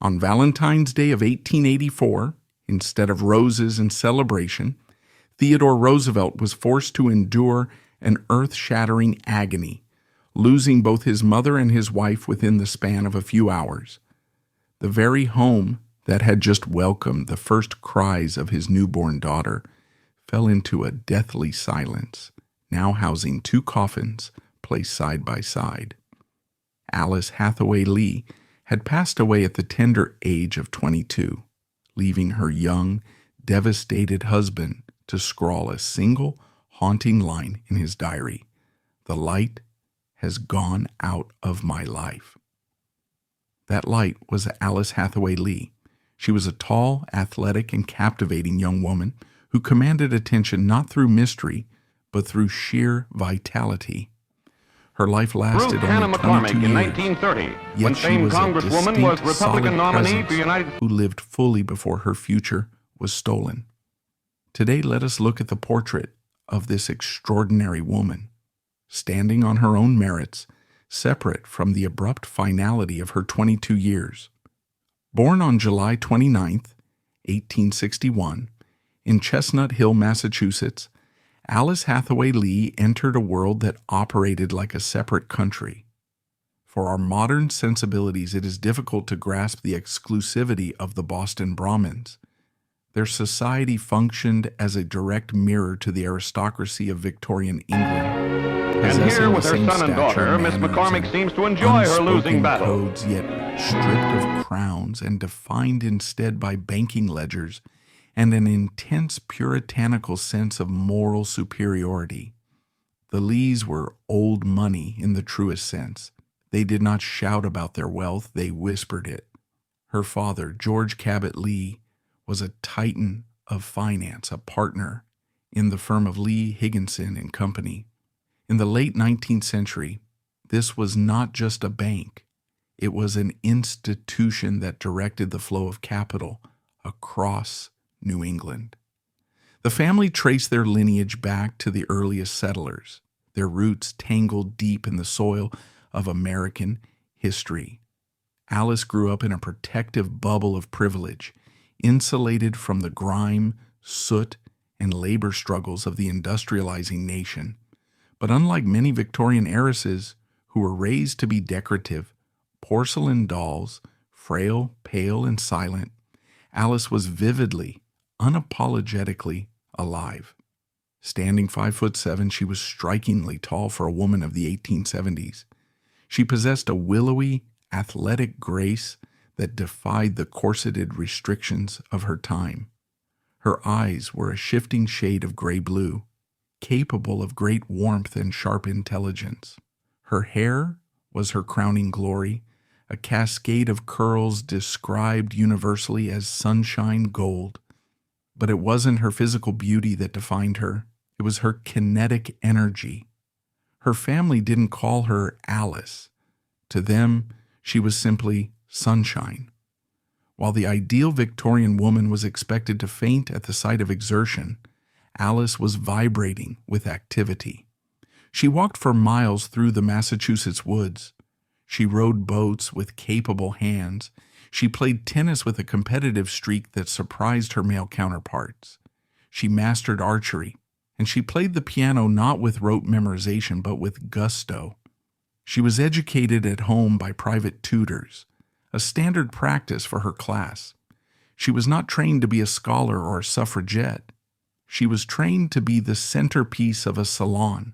On Valentine's Day of 1884, instead of roses and celebration, Theodore Roosevelt was forced to endure an earth-shattering agony, losing both his mother and his wife within the span of a few hours. The very home that had just welcomed the first cries of his newborn daughter fell into a deathly silence, now housing two coffins placed side by side. Alice Hathaway Lee had passed away at the tender age of 22, leaving her young, devastated husband to scrawl a single, haunting line in his diary: "The light has gone out of my life." That light was Alice Hathaway Lee. She was a tall, athletic, and captivating young woman who commanded attention not through mystery, but through sheer vitality. Her life lasted only 22 years, in 1930, yet when she famed was a Congresswoman was distinct, Republican solid nominee for presence United who lived fully before her future was stolen. Today, let us look at the portrait of this extraordinary woman, standing on her own merits, separate from the abrupt finality of her 22 years. Born on July 29, 1861, in Chestnut Hill, Massachusetts, Alice Hathaway Lee entered a world that operated like a separate country. For our modern sensibilities, it is difficult to grasp the exclusivity of the Boston Brahmins. Their society functioned as a direct mirror to the aristocracy of Victorian England. And here, with her son and daughter, Miss McCormick seems to enjoy her losing battle. Codes, yet stripped of crowns and defined instead by banking ledgers and an intense puritanical sense of moral superiority. The Lees were old money in the truest sense. They did not shout about their wealth, they whispered it. Her father, George Cabot Lee, was a titan of finance, a partner in the firm of Lee, Higginson and Company. In the late 19th century, this was not just a bank. It was an institution that directed the flow of capital across New England. The family traced their lineage back to the earliest settlers, their roots tangled deep in the soil of American history. Alice grew up in a protective bubble of privilege, insulated from the grime, soot, and labor struggles of the industrializing nation. But unlike many Victorian heiresses who were raised to be decorative, porcelain dolls, frail, pale, and silent, Alice was vividly, unapologetically alive. Standing 5'7", she was strikingly tall for a woman of the 1870s. She possessed a willowy, athletic grace that defied the corseted restrictions of her time. Her eyes were a shifting shade of gray-blue, capable of great warmth and sharp intelligence. Her hair was her crowning glory, a cascade of curls described universally as sunshine gold. But it wasn't her physical beauty that defined her. It was her kinetic energy. Her family didn't call her Alice. To them, she was simply sunshine. While the ideal Victorian woman was expected to faint at the sight of exertion, Alice was vibrating with activity. She walked for miles through the Massachusetts woods. She rowed boats with capable hands. She played tennis with a competitive streak that surprised her male counterparts. She mastered archery, and she played the piano not with rote memorization but with gusto. She was educated at home by private tutors, a standard practice for her class. She was not trained to be a scholar or a suffragette. She was trained to be the centerpiece of a salon.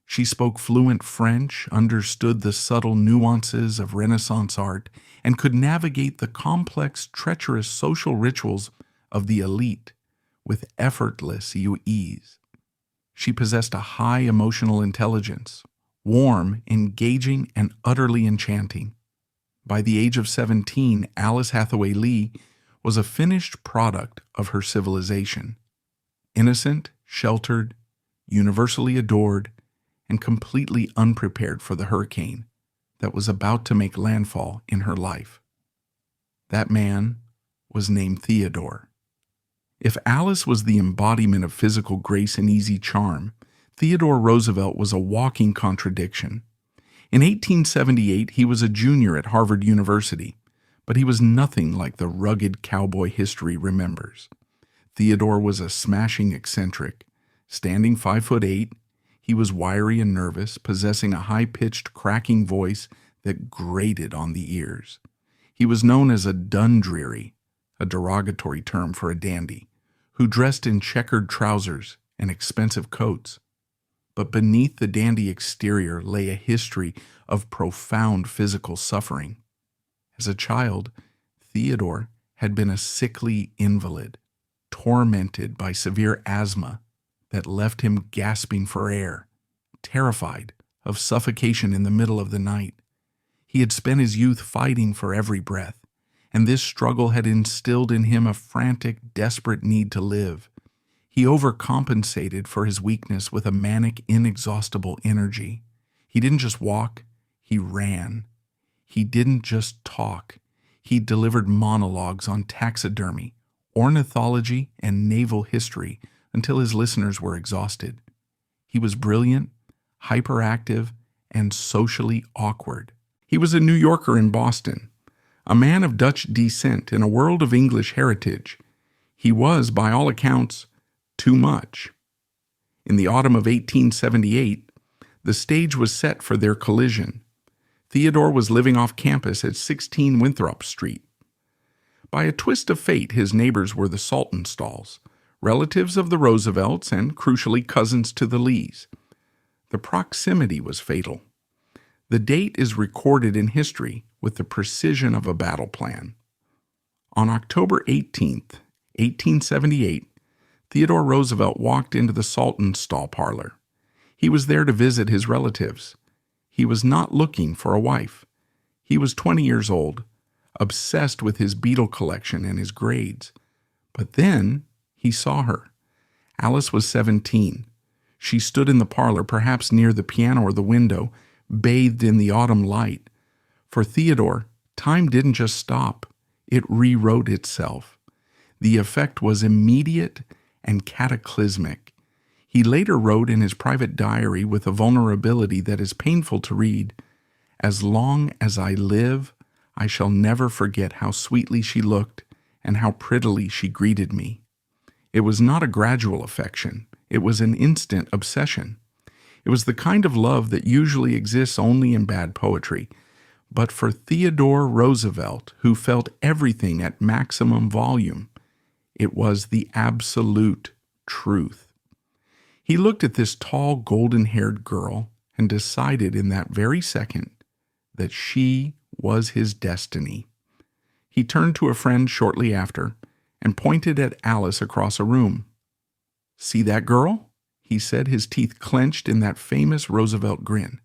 She spoke fluent French, understood the subtle nuances of Renaissance art, and could navigate the complex, treacherous social rituals of the elite with effortless ease. She possessed a high emotional intelligence, warm, engaging, and utterly enchanting. By the age of 17, Alice Hathaway Lee was a finished product of her civilization. Innocent, sheltered, universally adored, and completely unprepared for the hurricane that was about to make landfall in her life. That man was named Theodore. If Alice was the embodiment of physical grace and easy charm, Theodore Roosevelt was a walking contradiction. In 1878, he was a junior at Harvard University, but he was nothing like the rugged cowboy history remembers. Theodore was a smashing eccentric. Standing 5'8", he was wiry and nervous, possessing a high-pitched, cracking voice that grated on the ears. He was known as a Dundreary, a derogatory term for a dandy, who dressed in checkered trousers and expensive coats. But beneath the dandy exterior lay a history of profound physical suffering. As a child, Theodore had been a sickly invalid, tormented by severe asthma that left him gasping for air, terrified of suffocation in the middle of the night. He had spent his youth fighting for every breath, and this struggle had instilled in him a frantic, desperate need to live. He overcompensated for his weakness with a manic, inexhaustible energy. He didn't just walk, he ran. He didn't just talk, he delivered monologues on taxidermy, ornithology, and naval history until his listeners were exhausted. He was brilliant, hyperactive, and socially awkward. He was a New Yorker in Boston, a man of Dutch descent in a world of English heritage. He was, by all accounts, too much. In the autumn of 1878, the stage was set for their collision. Theodore was living off campus at 16 Winthrop Street. By a twist of fate, his neighbors were the Saltonstalls, relatives of the Roosevelts and, crucially, cousins to the Lees. The proximity was fatal. The date is recorded in history with the precision of a battle plan. On October 18, 1878, Theodore Roosevelt walked into the Saltonstall parlor. He was there to visit his relatives. He was not looking for a wife. He was 20 years old, obsessed with his beetle collection and his grades. But then he saw her. Alice was 17. She stood in the parlor, perhaps near the piano or the window, bathed in the autumn light. For Theodore, time didn't just stop. It rewrote itself. The effect was immediate and cataclysmic. He later wrote in his private diary with a vulnerability that is painful to read, "As long as I live, I shall never forget how sweetly she looked and how prettily she greeted me." It was not a gradual affection. It was an instant obsession. It was the kind of love that usually exists only in bad poetry. But for Theodore Roosevelt, who felt everything at maximum volume, it was the absolute truth. He looked at this tall, golden-haired girl and decided in that very second that she was his destiny. He turned to a friend shortly after and pointed at Alice across a room. "See that girl?" he said, his teeth clenched in that famous Roosevelt grin.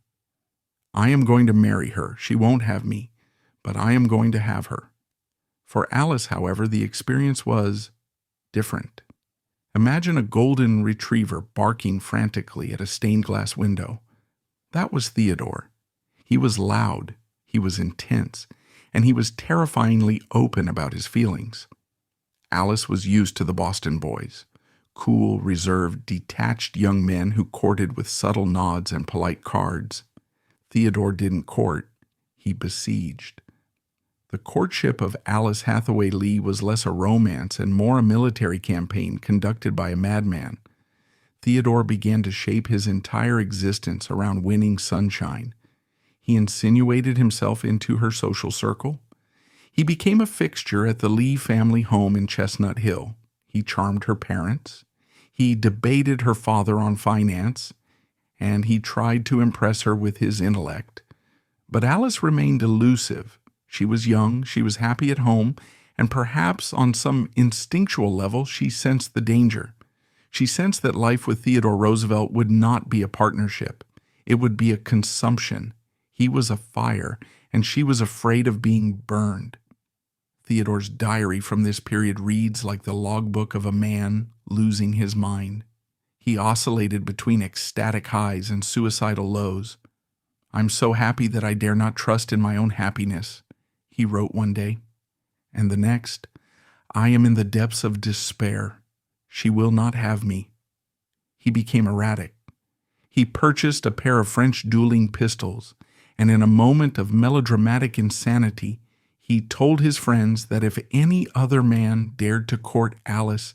"I am going to marry her. She won't have me, but I am going to have her." For Alice, however, the experience was different. Imagine a golden retriever barking frantically at a stained glass window. That was Theodore. He was loud, he was intense, and he was terrifyingly open about his feelings. Alice was used to the Boston boys. Cool, reserved, detached young men who courted with subtle nods and polite cards. Theodore didn't court, he besieged. The courtship of Alice Hathaway Lee was less a romance and more a military campaign conducted by a madman. Theodore began to shape his entire existence around winning sunshine. He insinuated himself into her social circle. He became a fixture at the Lee family home in Chestnut Hill. He charmed her parents. He debated her father on finance, and he tried to impress her with his intellect. But Alice remained elusive. She was young, she was happy at home, and perhaps on some instinctual level she sensed the danger. She sensed that life with Theodore Roosevelt would not be a partnership. It would be a consumption. He was a fire, and she was afraid of being burned. Theodore's diary from this period reads like the logbook of a man losing his mind. He oscillated between ecstatic highs and suicidal lows. "I'm so happy that I dare not trust in my own happiness," he wrote one day. And the next, "I am in the depths of despair. She will not have me." He became erratic. He purchased a pair of French dueling pistols, and in a moment of melodramatic insanity, He told his friends that if any other man dared to court Alice,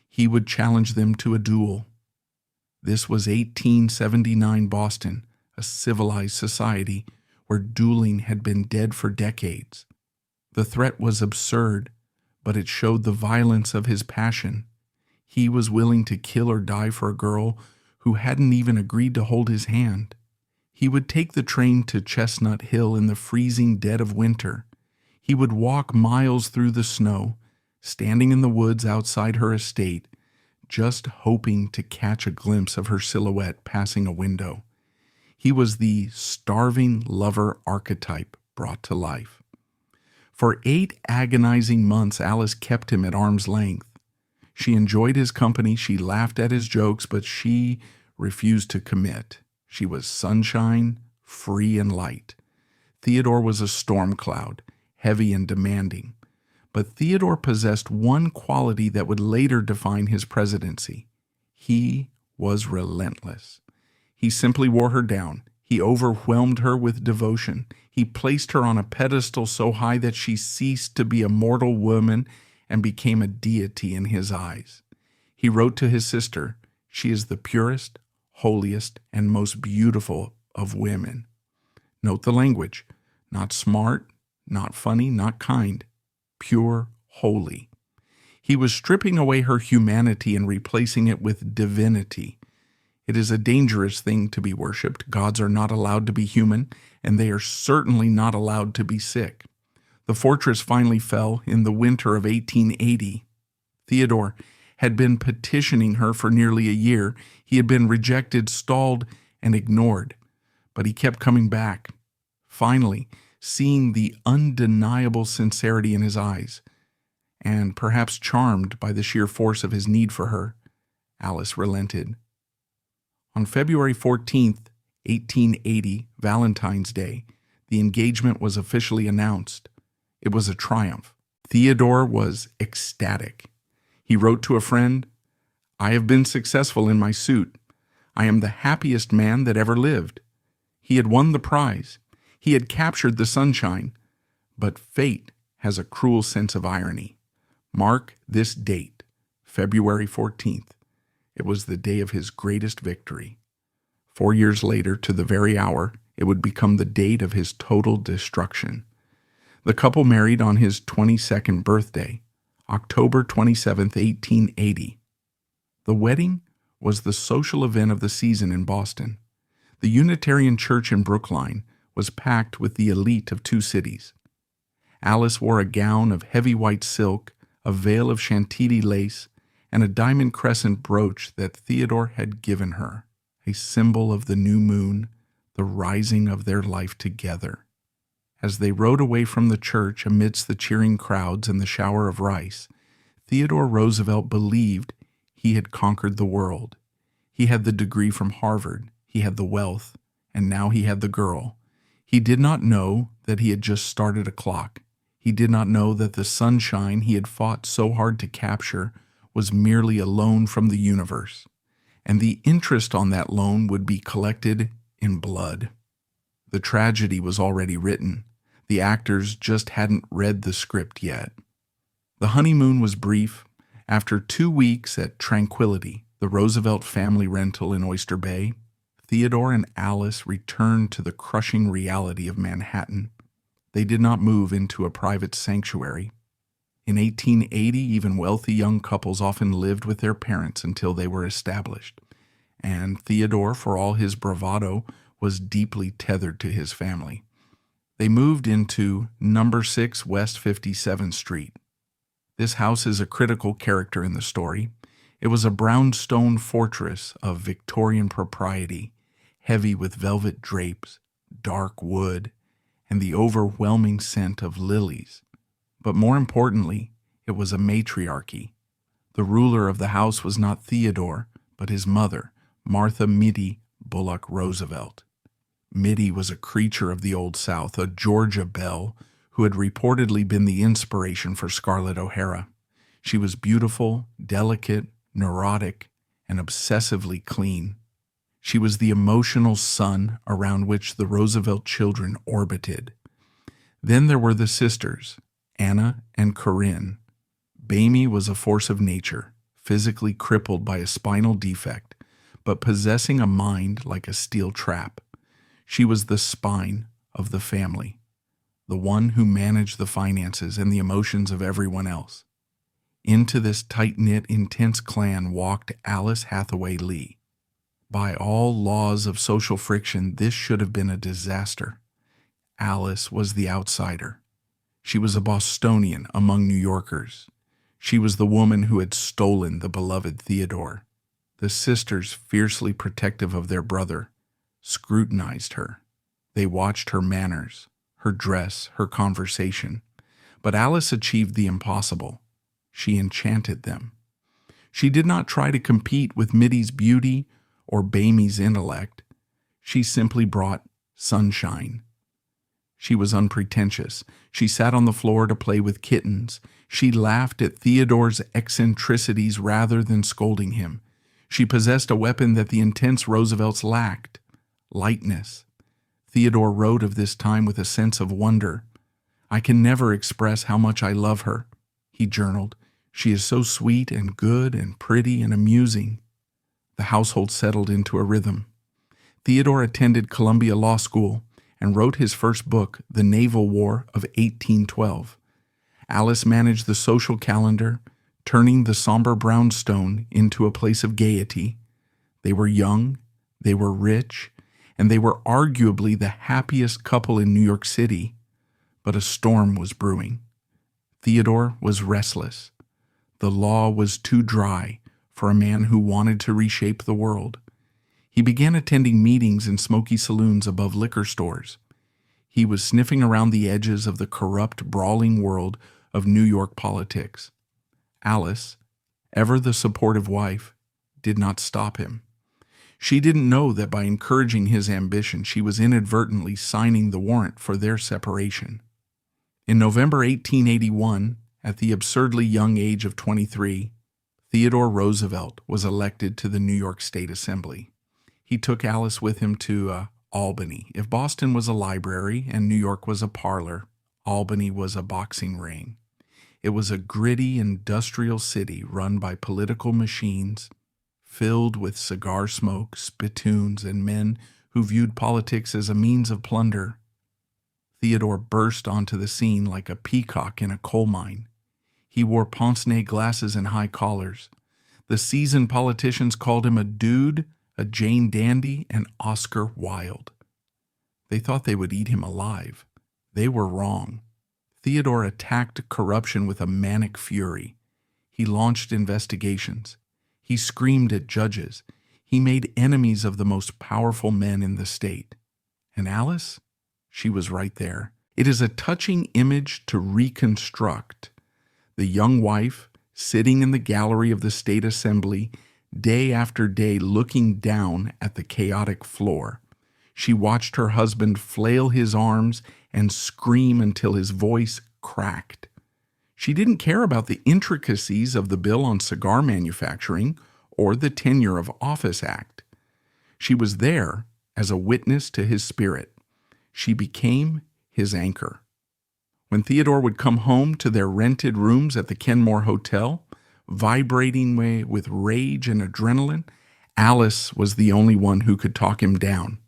he would challenge them to a duel. This was 1879 Boston, a civilized society where dueling had been dead for decades. The threat was absurd, but it showed the violence of his passion. He was willing to kill or die for a girl who hadn't even agreed to hold his hand. He would take the train to Chestnut Hill in the freezing dead of winter. He would walk miles through the snow, standing in the woods outside her estate, just hoping to catch a glimpse of her silhouette passing a window. He was the starving lover archetype brought to life. For 8 agonizing months, Alice kept him at arm's length. She enjoyed his company, she laughed at his jokes, but she refused to commit. She was sunshine, free and light. Theodore was a storm cloud, heavy and demanding. But Theodore possessed one quality that would later define his presidency. He was relentless. He simply wore her down. He overwhelmed her with devotion. He placed her on a pedestal so high that she ceased to be a mortal woman and became a deity in his eyes. He wrote to his sister, "She is the purest, holiest, and most beautiful of women." Note the language. Not smart, not funny, not kind. Pure, holy. He was stripping away her humanity and replacing it with divinity. It is a dangerous thing to be worshipped. Gods are not allowed to be human, and they are certainly not allowed to be sick. The fortress finally fell in the winter of 1880. Theodore had been petitioning her for nearly a year. He had been rejected, stalled, and ignored, but he kept coming back. Finally, seeing the undeniable sincerity in his eyes, and perhaps charmed by the sheer force of his need for her, Alice relented. On February 14th, 1880, Valentine's Day, the engagement was officially announced. It was a triumph. Theodore was ecstatic. He wrote to a friend, "I have been successful in my suit. I am the happiest man that ever lived." He had won the prize. He had captured the sunshine. But fate has a cruel sense of irony. Mark this date, February 14th. It was the day of his greatest victory. 4 years later, to the very hour, it would become the date of his total destruction. The couple married on his 22nd birthday, October 27th, 1880. The wedding was the social event of the season in Boston. The Unitarian Church in Brookline was packed with the elite of 2 cities. Alice wore a gown of heavy white silk, a veil of Chantilly lace, and a diamond crescent brooch that Theodore had given her, a symbol of the new moon, the rising of their life together. As they rode away from the church amidst the cheering crowds and the shower of rice, Theodore Roosevelt believed he had conquered the world. He had the degree from Harvard, he had the wealth, and now he had the girl. He did not know that he had just started a clock. He did not know that the sunshine he had fought so hard to capture was merely a loan from the universe, and the interest on that loan would be collected in blood. The tragedy was already written. The actors just hadn't read the script yet. The honeymoon was brief. After 2 weeks at Tranquility, the Roosevelt family rental in Oyster Bay, Theodore and Alice returned to the crushing reality of Manhattan. They did not move into a private sanctuary. In 1880, even wealthy young couples often lived with their parents until they were established, and Theodore, for all his bravado, was deeply tethered to his family. They moved into number 6 West 57th Street. This house is a critical character in the story. It was a brownstone fortress of Victorian propriety, heavy with velvet drapes, dark wood, and the overwhelming scent of lilies. But more importantly, it was a matriarchy. The ruler of the house was not Theodore, but his mother, Martha Mittie Bullock Roosevelt. Mittie was a creature of the Old South, a Georgia belle who had reportedly been the inspiration for Scarlett O'Hara. She was beautiful, delicate, neurotic, and obsessively clean. She was the emotional sun around which the Roosevelt children orbited. Then there were the sisters, Anna and Corinne. Bamie was a force of nature, physically crippled by a spinal defect, but possessing a mind like a steel trap. She was the spine of the family, the one who managed the finances and the emotions of everyone else. Into this tight-knit, intense clan walked Alice Hathaway Lee. By all laws of social friction, this should have been a disaster. Alice was the outsider. She was a Bostonian among New Yorkers. She was the woman who had stolen the beloved Theodore. The sisters, fiercely protective of their brother, scrutinized her. They watched her manners, her dress, her conversation. But Alice achieved the impossible. She enchanted them. She did not try to compete with Mitty's beauty or Bamie's intellect. She simply brought sunshine. She was unpretentious. She sat on the floor to play with kittens. She laughed at Theodore's eccentricities rather than scolding him. She possessed a weapon that the intense Roosevelts lacked: lightness. Theodore wrote of this time with a sense of wonder. "I can never express how much I love her," he journaled. "She is so sweet and good and pretty and amusing." The household settled into a rhythm. Theodore attended Columbia Law School and wrote his first book, The Naval War of 1812. Alice managed the social calendar, turning the somber brownstone into a place of gaiety. They were young, they were rich, and they were arguably the happiest couple in New York City. But a storm was brewing. Theodore was restless. The law was too dry for a man who wanted to reshape the world. He began attending meetings in smoky saloons above liquor stores. He was sniffing around the edges of the corrupt, brawling world of New York politics. Alice, ever the supportive wife, did not stop him. She didn't know that by encouraging his ambition, she was inadvertently signing the warrant for their separation. In November 1881, at the absurdly young age of 23, Theodore Roosevelt was elected to the New York State Assembly. He took Alice with him to Albany. If Boston was a library and New York was a parlor, Albany was a boxing ring. It was a gritty industrial city run by political machines, filled with cigar smoke, spittoons, and men who viewed politics as a means of plunder. Theodore burst onto the scene like a peacock in a coal mine. He wore pince-nez glasses and high collars. The seasoned politicians called him a dude, a Jane Dandy, and Oscar Wilde. They thought they would eat him alive. They were wrong. Theodore attacked corruption with a manic fury. He launched investigations. He screamed at judges. He made enemies of the most powerful men in the state. And Alice? She was right there. It is a touching image to reconstruct. The young wife, sitting in the gallery of the State Assembly, day after day looking down at the chaotic floor. She watched her husband flail his arms and scream until his voice cracked. She didn't care about the intricacies of the bill on cigar manufacturing or the Tenure of Office Act. She was there as a witness to his spirit. She became his anchor. When Theodore would come home to their rented rooms at the Kenmore Hotel, vibrating with rage and adrenaline, Alice was the only one who could talk him down.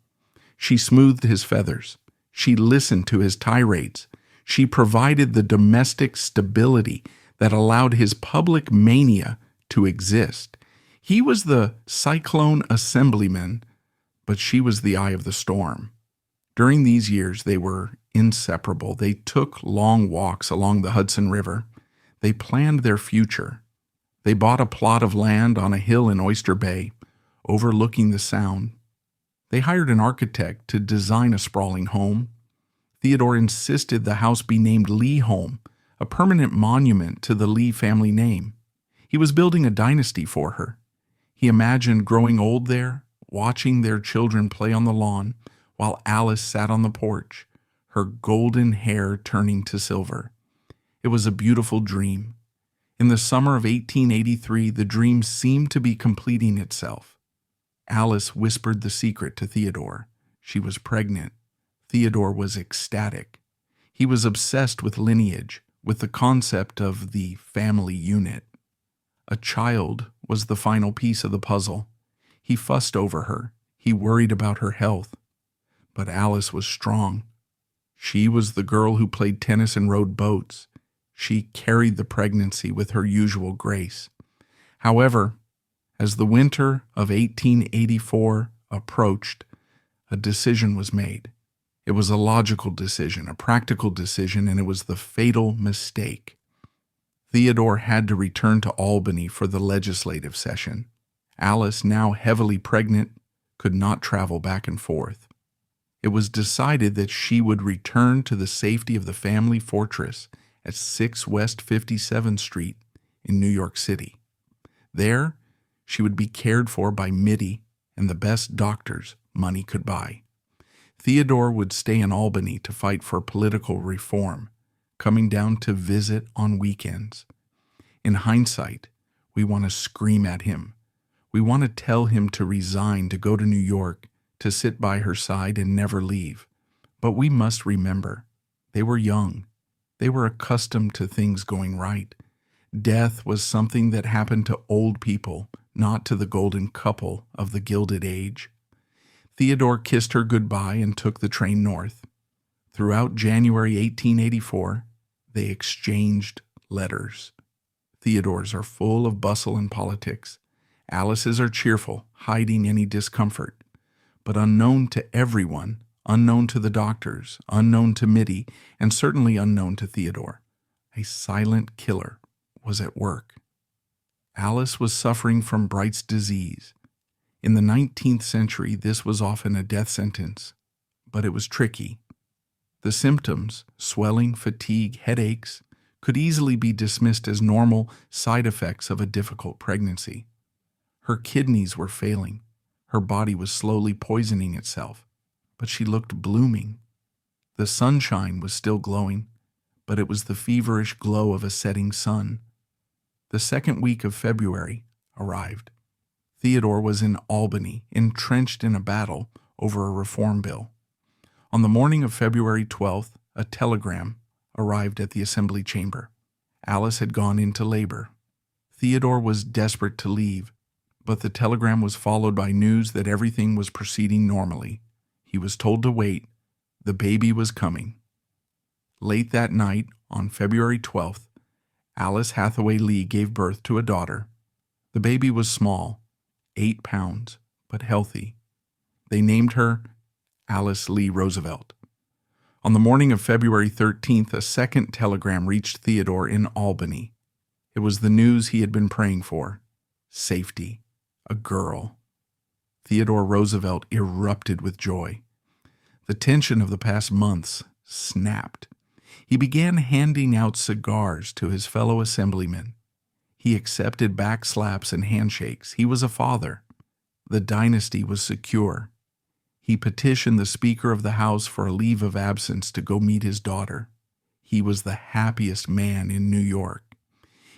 She smoothed his feathers. She listened to his tirades. She provided the domestic stability that allowed his public mania to exist. He was the cyclone assemblyman, but she was the eye of the storm. During these years, they were inseparable. They took long walks along the Hudson River. They planned their future. They bought a plot of land on a hill in Oyster Bay, overlooking the Sound. They hired an architect to design a sprawling home. Theodore insisted the house be named Lee Home, a permanent monument to the Lee family name. He was building a dynasty for her. He imagined growing old there, watching their children play on the lawn, while Alice sat on the porch, her golden hair turning to silver. It was a beautiful dream. In the summer of 1883, the dream seemed to be completing itself. Alice whispered the secret to Theodore. She was pregnant. Theodore was ecstatic. He was obsessed with lineage, with the concept of the family unit. A child was the final piece of the puzzle. He fussed over her. He worried about her health. But Alice was strong. She was the girl who played tennis and rowed boats. She carried the pregnancy with her usual grace. However, as the winter of 1884 approached, a decision was made. It was a logical decision, a practical decision, and it was the fatal mistake. Theodore had to return to Albany for the legislative session. Alice, now heavily pregnant, could not travel back and forth. It was decided that she would return to the safety of the family fortress at 6 West 57th Street in New York City. There, she would be cared for by Mitty and the best doctors money could buy. Theodore would stay in Albany to fight for political reform, coming down to visit on weekends. In hindsight, we want to scream at him. We want to tell him to resign, to go to New York, to sit by her side and never leave. But we must remember, they were young. They were accustomed to things going right. Death was something that happened to old people, not to the golden couple of the Gilded Age. Theodore kissed her goodbye and took the train north. Throughout January 1884, they exchanged letters. Theodore's are full of bustle and politics. Alice's are cheerful, hiding any discomfort. But unknown to everyone, unknown to the doctors, unknown to Mitty, and certainly unknown to Theodore, a silent killer was at work. Alice was suffering from Bright's disease. In the 19th century, this was often a death sentence, but it was tricky. The symptoms, swelling, fatigue, headaches, could easily be dismissed as normal side effects of a difficult pregnancy. Her kidneys were failing. Her body was slowly poisoning itself, but she looked blooming. The sunshine was still glowing, but it was the feverish glow of a setting sun. The second week of February arrived. Theodore was in Albany, entrenched in a battle over a reform bill. On the morning of February 12th, a telegram arrived at the Assembly chamber. Alice had gone into labor. Theodore was desperate to leave, but the telegram was followed by news that everything was proceeding normally. He was told to wait. The baby was coming. Late that night, on February 12th, Alice Hathaway Lee gave birth to a daughter. The baby was small, 8 pounds, but healthy. They named her Alice Lee Roosevelt. On the morning of February 13th, a second telegram reached Theodore in Albany. It was the news he had been praying for. Safety. A girl. Theodore Roosevelt erupted with joy. The tension of the past months snapped. He began handing out cigars to his fellow assemblymen. He accepted backslaps and handshakes. He was a father. The dynasty was secure. He petitioned the Speaker of the House for a leave of absence to go meet his daughter. He was the happiest man in New York.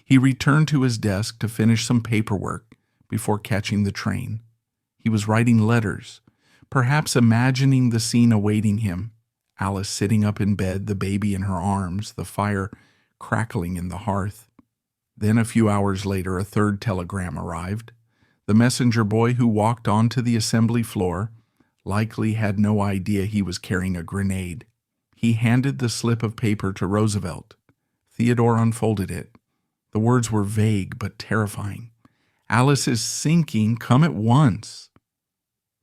He returned to his desk to finish some paperwork before catching the train. He was writing letters, perhaps imagining the scene awaiting him. Alice sitting up in bed, the baby in her arms, the fire crackling in the hearth. Then a few hours later, a third telegram arrived. The messenger boy who walked onto the assembly floor likely had no idea he was carrying a grenade. He handed the slip of paper to Roosevelt. Theodore unfolded it. The words were vague but terrifying. Alice is sinking. Come at once.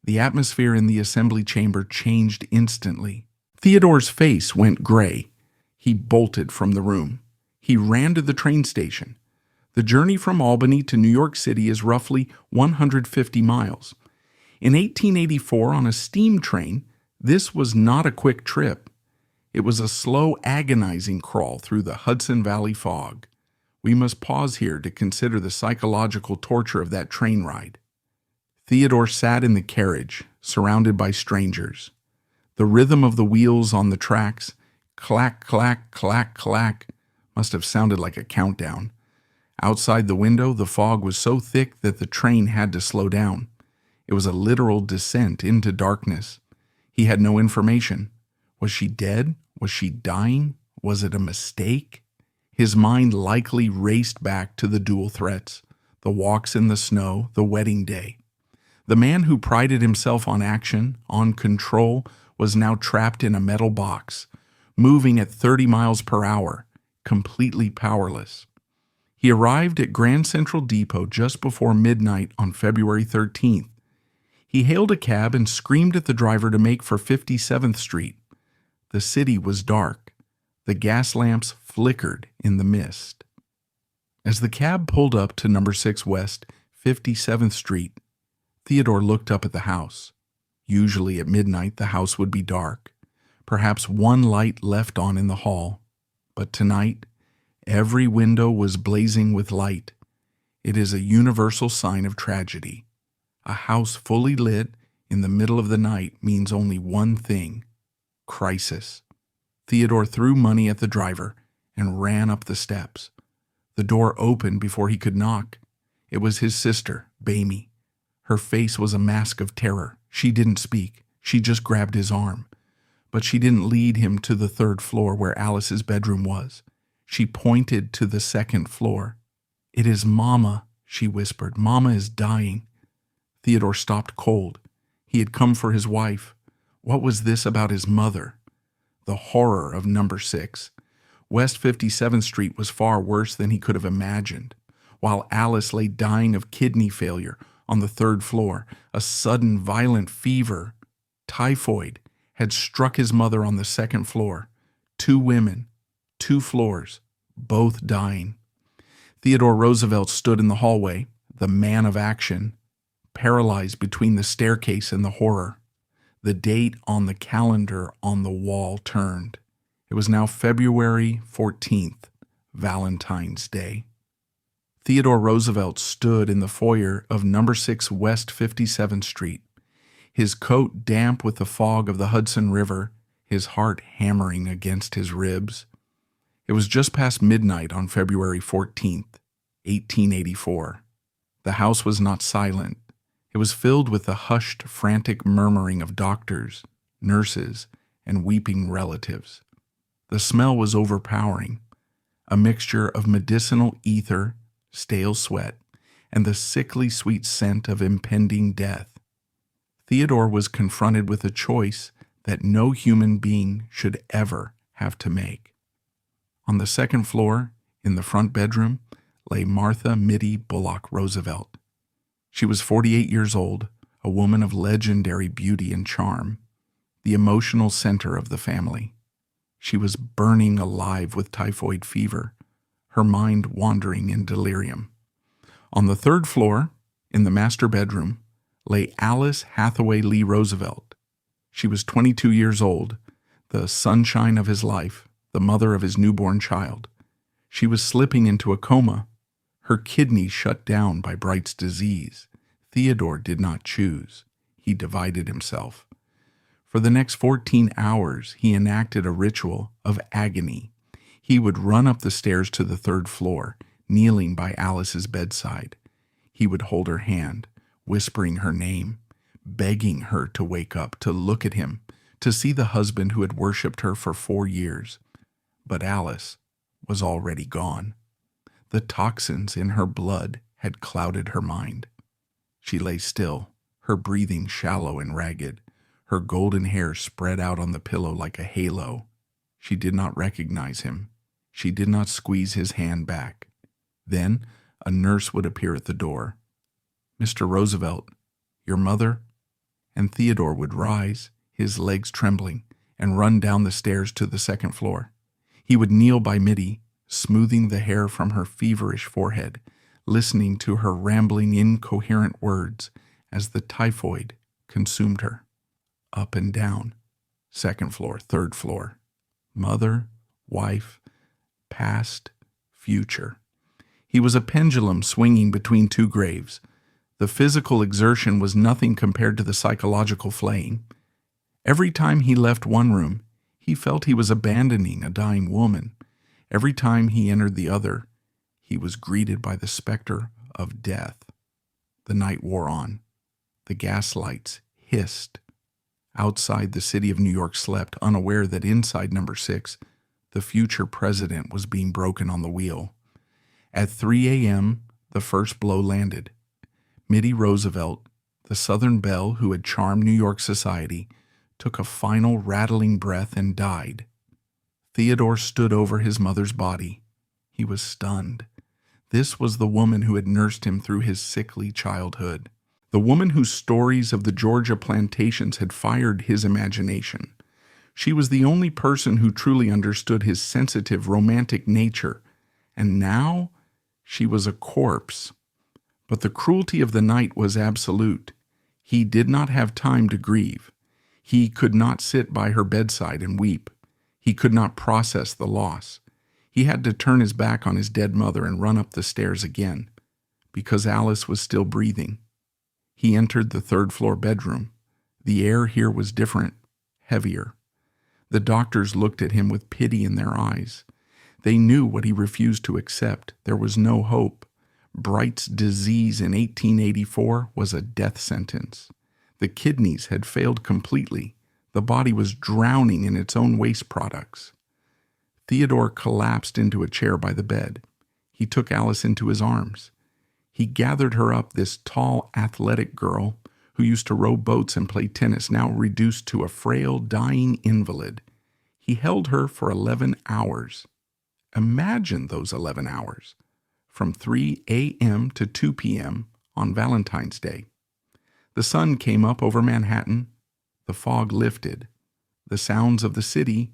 The atmosphere in the assembly chamber changed instantly. Theodore's face went gray. He bolted from the room. He ran to the train station. The journey from Albany to New York City is roughly 150 miles. In 1884, on a steam train, this was not a quick trip. It was a slow, agonizing crawl through the Hudson Valley fog. We must pause here to consider the psychological torture of that train ride. Theodore sat in the carriage, surrounded by strangers. The rhythm of the wheels on the tracks, clack, clack, clack, clack, must have sounded like a countdown. Outside the window, the fog was so thick that the train had to slow down. It was a literal descent into darkness. He had no information. Was she dead? Was she dying? Was it a mistake? His mind likely raced back to the dual threats, the walks in the snow, the wedding day. The man who prided himself on action, on control, was now trapped in a metal box, moving at 30 miles per hour, completely powerless. He arrived at Grand Central Depot just before midnight on February 13th. He hailed a cab and screamed at the driver to make for 57th Street. The city was dark. The gas lamps flickered in the mist. As the cab pulled up to number 6 West 57th Street, Theodore looked up at the house. Usually at midnight the house would be dark, perhaps one light left on in the hall. But tonight, every window was blazing with light. It is a universal sign of tragedy. A house fully lit in the middle of the night means only one thing: crisis. Theodore threw money at the driver and ran up the steps. The door opened before he could knock. It was his sister, Bamie. Her face was a mask of terror. She didn't speak. She just grabbed his arm. But she didn't lead him to the 3rd floor where Alice's bedroom was. She pointed to the 2nd floor. "It is Mama," she whispered. "Mama is dying." Theodore stopped cold. He had come for his wife. What was this about his mother? The horror of number 6. West 57th Street was far worse than he could have imagined. While Alice lay dying of kidney failure on the 3rd floor, a sudden violent fever, typhoid, had struck his mother on the 2nd floor. 2 women, 2 floors, both dying. Theodore Roosevelt stood in the hallway, the man of action, paralyzed between the staircase and the horror. The date on the calendar on the wall turned. It was now February 14th, Valentine's Day. Theodore Roosevelt stood in the foyer of number 6 West 57th Street, his coat damp with the fog of the Hudson River, his heart hammering against his ribs. It was just past midnight on February 14th, 1884. The house was not silent. It was filled with the hushed, frantic murmuring of doctors, nurses, and weeping relatives. The smell was overpowering, a mixture of medicinal ether, stale sweat, and the sickly sweet scent of impending death. Theodore was confronted with a choice that no human being should ever have to make. On the 2nd floor, in the front bedroom, lay Martha Mitty Bullock Roosevelt. She was 48 years old, a woman of legendary beauty and charm, the emotional center of the family. She was burning alive with typhoid fever, her mind wandering in delirium. On the 3rd floor, in the master bedroom, lay Alice Hathaway Lee Roosevelt. She was 22 years old, the sunshine of his life, the mother of his newborn child. She was slipping into a coma, her kidneys shut down by Bright's disease. Theodore did not choose. He divided himself. For the next 14 hours, he enacted a ritual of agony. He would run up the stairs to the 3rd floor, kneeling by Alice's bedside. He would hold her hand, whispering her name, begging her to wake up, to look at him, to see the husband who had worshipped her for 4 years. But Alice was already gone. The toxins in her blood had clouded her mind. She lay still, her breathing shallow and ragged, her golden hair spread out on the pillow like a halo. She did not recognize him. She did not squeeze his hand back. Then a nurse would appear at the door. "Mr. Roosevelt, your mother?" And Theodore would rise, his legs trembling, and run down the stairs to the 2nd floor. He would kneel by Mitty, smoothing the hair from her feverish forehead, listening to her rambling, incoherent words as the typhoid consumed her. Up and down, 2nd floor, 3rd floor, mother, wife, past, future. He was a pendulum swinging between 2 graves. The physical exertion was nothing compared to the psychological flaying. Every time he left one room, he felt he was abandoning a dying woman. Every time he entered the other, he was greeted by the specter of death. The night wore on. The gas lights hissed. Outside, the city of New York slept, unaware that inside number 6, the future president was being broken on the wheel. At 3 a.m., the first blow landed. Mitty Roosevelt, the Southern belle who had charmed New York society, took a final rattling breath and died. Theodore stood over his mother's body. He was stunned. This was the woman who had nursed him through his sickly childhood. The woman whose stories of the Georgia plantations had fired his imagination. She was the only person who truly understood his sensitive, romantic nature, and now she was a corpse. But the cruelty of the night was absolute. He did not have time to grieve. He could not sit by her bedside and weep. He could not process the loss. He had to turn his back on his dead mother and run up the stairs again, because Alice was still breathing. He entered the third-floor bedroom. The air here was different, heavier. The doctors looked at him with pity in their eyes. They knew what he refused to accept. There was no hope. Bright's disease in 1884 was a death sentence. The kidneys had failed completely. The body was drowning in its own waste products. Theodore collapsed into a chair by the bed. He took Alice into his arms. He gathered her up, this tall, athletic girl who used to row boats and play tennis, now reduced to a frail, dying invalid. He held her for 11 hours. Imagine those 11 hours, from 3 a.m. to 2 p.m. on Valentine's Day. The sun came up over Manhattan. The fog lifted. The sounds of the city,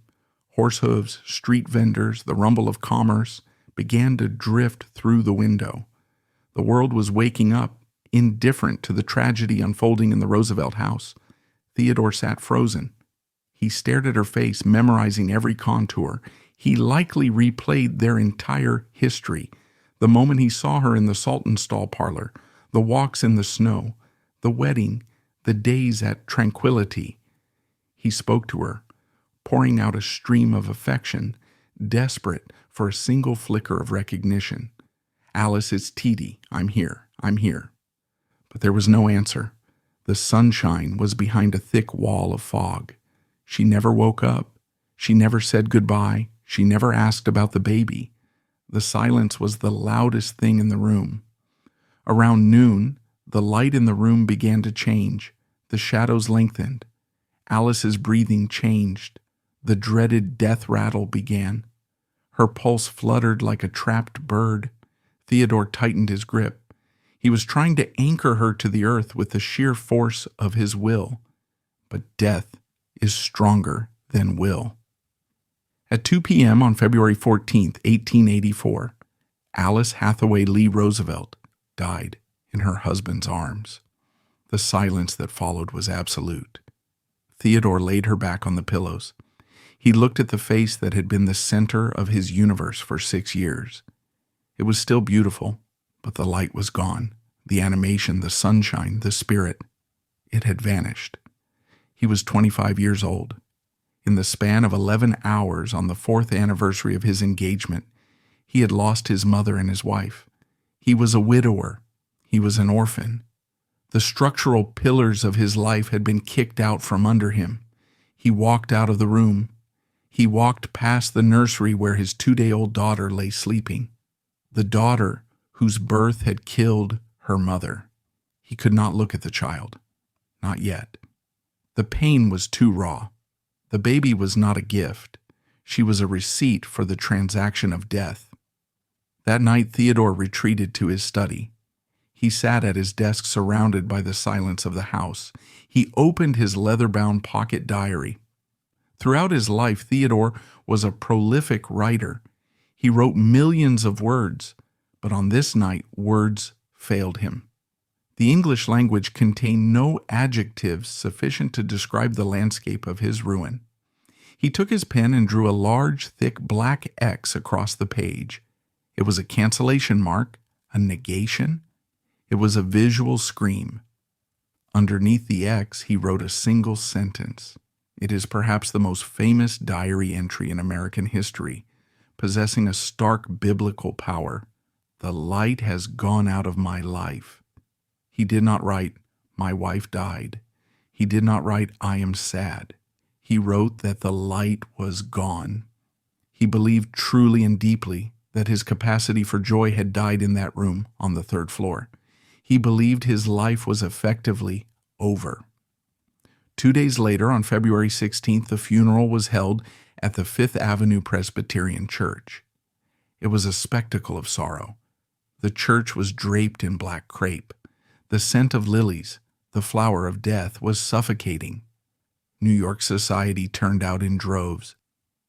horse hooves, street vendors, the rumble of commerce, began to drift through the window. The world was waking up, indifferent to the tragedy unfolding in the Roosevelt house. Theodore sat frozen. He stared at her face, memorizing every contour. He likely replayed their entire history. The moment he saw her in the Saltonstall parlor, the walks in the snow, the wedding, the days at Tranquility. He spoke to her, pouring out a stream of affection, desperate for a single flicker of recognition. Alice, it's Teedy. I'm here. I'm here. But there was no answer. The sunshine was behind a thick wall of fog. She never woke up. She never said goodbye. She never asked about the baby. The silence was the loudest thing in the room. Around noon, the light in the room began to change. The shadows lengthened. Alice's breathing changed. The dreaded death rattle began. Her pulse fluttered like a trapped bird. Theodore tightened his grip. He was trying to anchor her to the earth with the sheer force of his will. But death is stronger than will. At 2 p.m. on February 14, 1884, Alice Hathaway Lee Roosevelt died in her husband's arms. The silence that followed was absolute. Theodore laid her back on the pillows. He looked at the face that had been the center of his universe for 6 years. It was still beautiful, but the light was gone. The animation, the sunshine, the spirit. It had vanished. He was 25 years old. In the span of 11 hours on the 4th anniversary of his engagement, he had lost his mother and his wife. He was a widower. He was an orphan. The structural pillars of his life had been kicked out from under him. He walked out of the room. He walked past the nursery where his 2-day-old daughter lay sleeping. The daughter whose birth had killed her mother. He could not look at the child. Not yet. The pain was too raw. The baby was not a gift. She was a receipt for the transaction of death. That night, Theodore retreated to his study. He sat at his desk surrounded by the silence of the house. He opened his leather-bound pocket diary. Throughout his life, Theodore was a prolific writer. He wrote millions of words, but on this night, words failed him. The English language contained no adjectives sufficient to describe the landscape of his ruin. He took his pen and drew a large, thick black X across the page. It was a cancellation mark, a negation. It was a visual scream. Underneath the X, he wrote a single sentence. It is perhaps the most famous diary entry in American history, possessing a stark biblical power. The light has gone out of my life. He did not write, my wife died. He did not write, "I am sad." He wrote that the light was gone. He believed truly and deeply that his capacity for joy had died in that room on the third floor. He believed his life was effectively over. 2 days later, on February 16th, the funeral was held at the Fifth Avenue Presbyterian Church. It was a spectacle of sorrow. The church was draped in black crepe. The scent of lilies, the flower of death, was suffocating. New York society turned out in droves.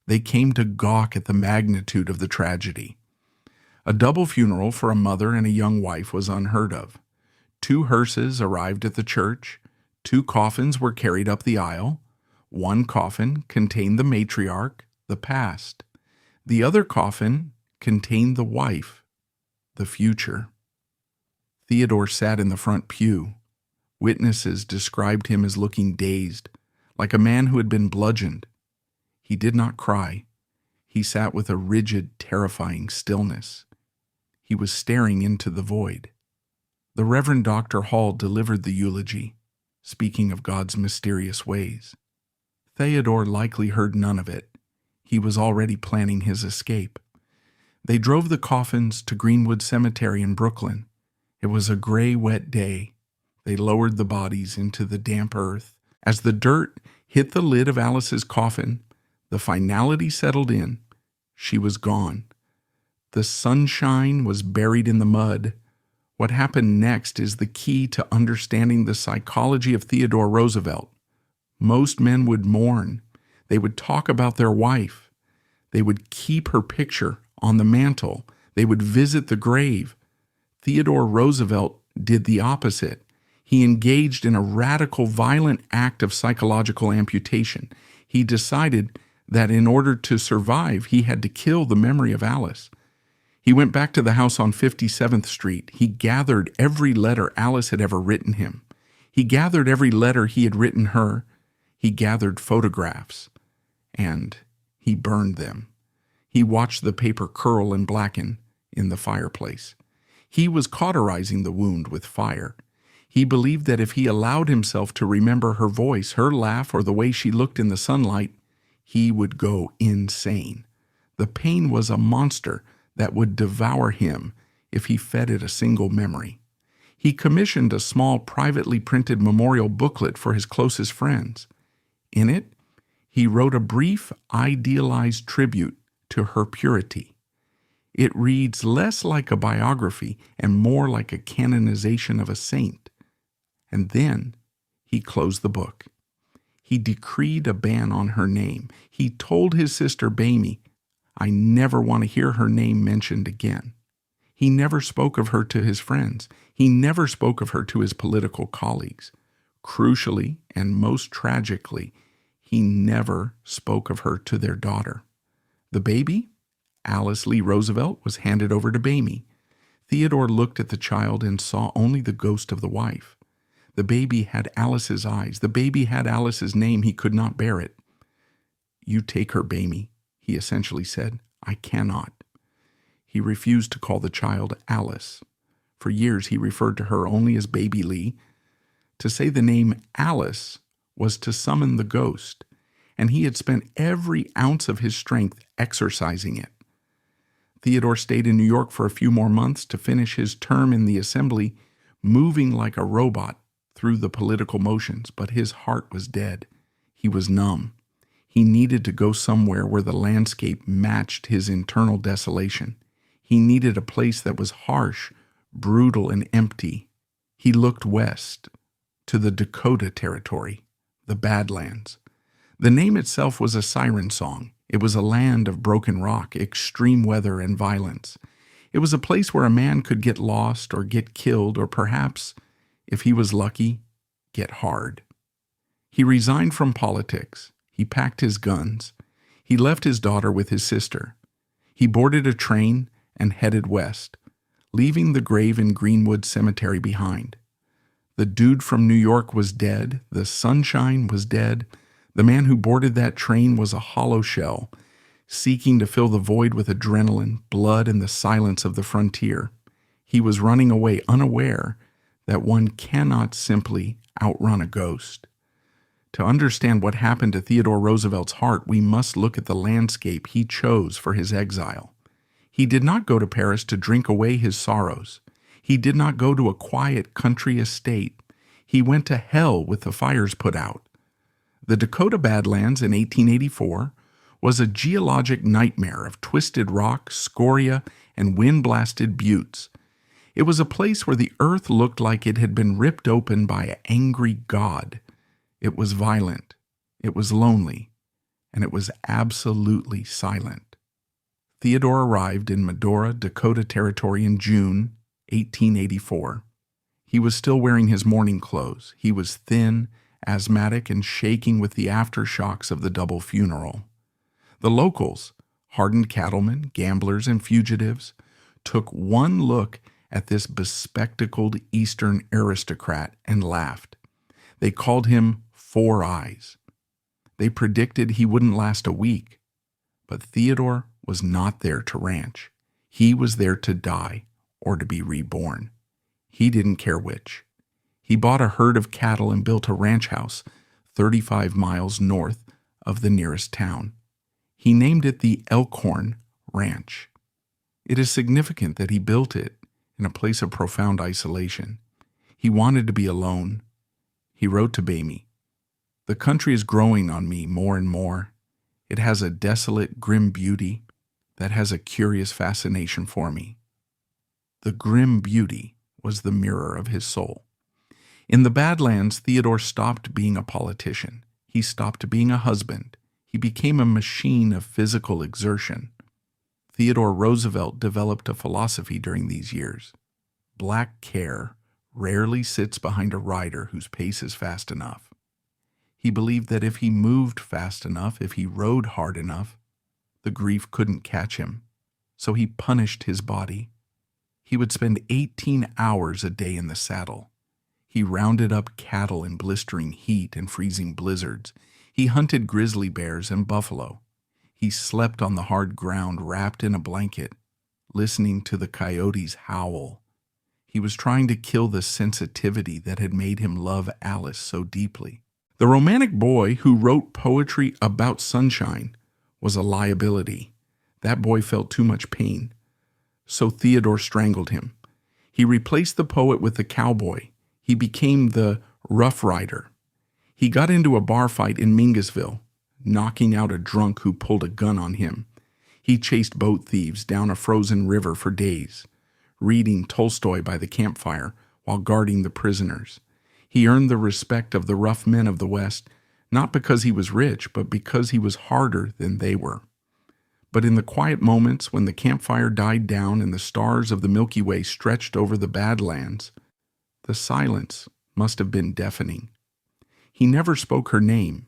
They came to gawk at the magnitude of the tragedy. A double funeral for a mother and a young wife was unheard of. 2 hearses arrived at the church. 2 coffins were carried up the aisle. One coffin contained the matriarch, the past. The other coffin contained the wife, the future. Theodore sat in the front pew. Witnesses described him as looking dazed, like a man who had been bludgeoned. He did not cry. He sat with a rigid, terrifying stillness. He was staring into the void. The Reverend Dr. Hall delivered the eulogy, speaking of God's mysterious ways. Theodore likely heard none of it. He was already planning his escape. They drove the coffins to Greenwood Cemetery in Brooklyn. It was a gray, wet day. They lowered the bodies into the damp earth. As the dirt hit the lid of Alice's coffin, the finality settled in. She was gone. The sunshine was buried in the mud. What happened next is the key to understanding the psychology of Theodore Roosevelt. Most men would mourn. They would talk about their wife. They would keep her picture on the mantle. They would visit the grave. Theodore Roosevelt did the opposite. He engaged in a radical, violent act of psychological amputation. He decided that in order to survive, he had to kill the memory of Alice. He went back to the house on 57th Street. He gathered every letter Alice had ever written him. He gathered every letter he had written her. He gathered photographs, and he burned them. He watched the paper curl and blacken in the fireplace. He was cauterizing the wound with fire. He believed that if he allowed himself to remember her voice, her laugh, or the way she looked in the sunlight, he would go insane. The pain was a monster that would devour him if he fed it a single memory. He commissioned a small, privately printed memorial booklet for his closest friends. In it, he wrote a brief, idealized tribute to her purity. It reads less like a biography and more like a canonization of a saint. And then he closed the book. He decreed a ban on her name. He told his sister Bamie, "I never want to hear her name mentioned again." He never spoke of her to his friends. He never spoke of her to his political colleagues. Crucially, and most tragically, he never spoke of her to their daughter. The baby, Alice Lee Roosevelt, was handed over to Bamie. Theodore looked at the child and saw only the ghost of the wife. The baby had Alice's eyes. The baby had Alice's name. He could not bear it. "You take her, Bamie," he essentially said. "I cannot." He refused to call the child Alice. For years he referred to her only as Baby Lee. To say the name Alice was to summon the ghost, and he had spent every ounce of his strength exorcising it. Theodore stayed in New York for a few more months to finish his term in the assembly, moving like a robot through the political motions, but his heart was dead. He was numb. He needed to go somewhere where the landscape matched his internal desolation. He needed a place that was harsh, brutal, and empty. He looked west to the Dakota Territory, the Badlands. The name itself was a siren song. It was a land of broken rock, extreme weather, and violence. It was a place where a man could get lost or get killed or perhaps, if he was lucky, get hard. He resigned from politics. He packed his guns. He left his daughter with his sister. He boarded a train and headed west, leaving the grave in Greenwood Cemetery behind. The dude from New York was dead. The sunshine was dead. The man who boarded that train was a hollow shell, seeking to fill the void with adrenaline, blood, and the silence of the frontier. He was running away, unaware that one cannot simply outrun a ghost. To understand what happened to Theodore Roosevelt's heart, we must look at the landscape he chose for his exile. He did not go to Paris to drink away his sorrows. He did not go to a quiet country estate. He went to hell with the fires put out. The Dakota Badlands in 1884 was a geologic nightmare of twisted rock, scoria, and wind-blasted buttes. It was a place where the earth looked like it had been ripped open by an angry god. It was violent, it was lonely, and it was absolutely silent. Theodore arrived in Medora, Dakota Territory in June 1884. He was still wearing his mourning clothes. He was thin, asthmatic, and shaking with the aftershocks of the double funeral. The locals, hardened cattlemen, gamblers, and fugitives, took one look at this bespectacled Eastern aristocrat and laughed. They called him Four Eyes. They predicted he wouldn't last a week. But Theodore was not there to ranch. He was there to die or to be reborn. He didn't care which. He bought a herd of cattle and built a ranch house 35 miles north of the nearest town. He named it the Elkhorn Ranch. It is significant that he built it in a place of profound isolation. He wanted to be alone. He wrote to Bamey, "The country is growing on me more and more. It has a desolate, grim beauty that has a curious fascination for me." The grim beauty was the mirror of his soul. In the Badlands, Theodore stopped being a politician. He stopped being a husband. He became a machine of physical exertion. Theodore Roosevelt developed a philosophy during these years. Black care rarely sits behind a rider whose pace is fast enough. He believed that if he moved fast enough, if he rode hard enough, the grief couldn't catch him. So he punished his body. He would spend 18 hours a day in the saddle. He rounded up cattle in blistering heat and freezing blizzards. He hunted grizzly bears and buffalo. He slept on the hard ground wrapped in a blanket, listening to the coyotes howl. He was trying to kill the sensitivity that had made him love Alice so deeply. The romantic boy who wrote poetry about sunshine was a liability. That boy felt too much pain. So Theodore strangled him. He replaced the poet with the cowboy. He became the Rough Rider. He got into a bar fight in Mingus, knocking out a drunk who pulled a gun on him. He chased boat thieves down a frozen river for days, reading Tolstoy by the campfire while guarding the prisoners. He earned the respect of the rough men of the West, not because he was rich, but because he was harder than they were. But in the quiet moments when the campfire died down and the stars of the Milky Way stretched over the Badlands, the silence must have been deafening. He never spoke her name.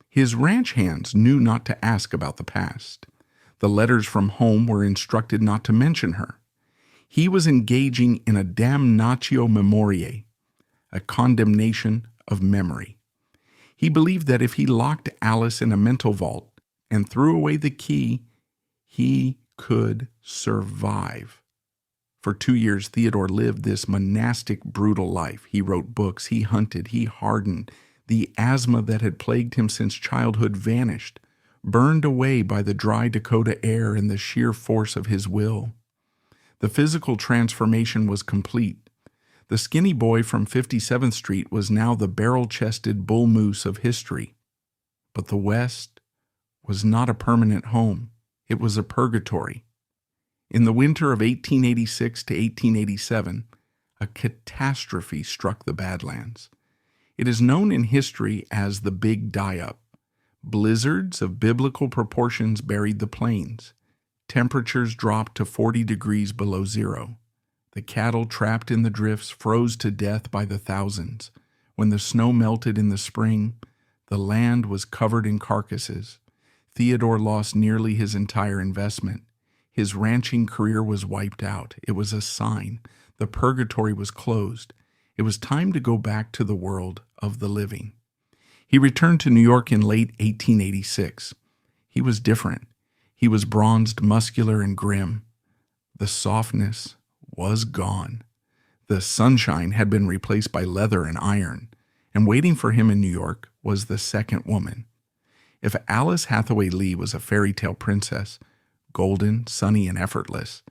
His ranch hands knew not to ask about the past. The letters from home were instructed not to mention her. He was engaging in a damnatio memoriae, a condemnation of memory. He believed that if he locked Alice in a mental vault and threw away the key, he could survive. For 2 years, Theodore lived this monastic, brutal life. He wrote books, he hunted, he hardened. The asthma that had plagued him since childhood vanished, burned away by the dry Dakota air and the sheer force of his will. The physical transformation was complete. The skinny boy from 57th Street was now the barrel-chested bull moose of history. But the West was not a permanent home. It was a purgatory. In the winter of 1886 to 1887, a catastrophe struck the Badlands. It is known in history as the Big Die-Up. Blizzards of biblical proportions buried the plains. Temperatures dropped to 40 degrees below zero. The cattle trapped in the drifts froze to death by the thousands. When the snow melted in the spring, the land was covered in carcasses. Theodore lost nearly his entire investment. His ranching career was wiped out. It was a sign. The purgatory was closed. It was time to go back to the world of the living. He returned to New York in late 1886. He was different. He was bronzed, muscular, and grim. The softness was gone. The sunshine had been replaced by leather and iron, and waiting for him in New York was the second woman. If Alice Hathaway Lee was a fairy tale princess, golden, sunny, and effortless,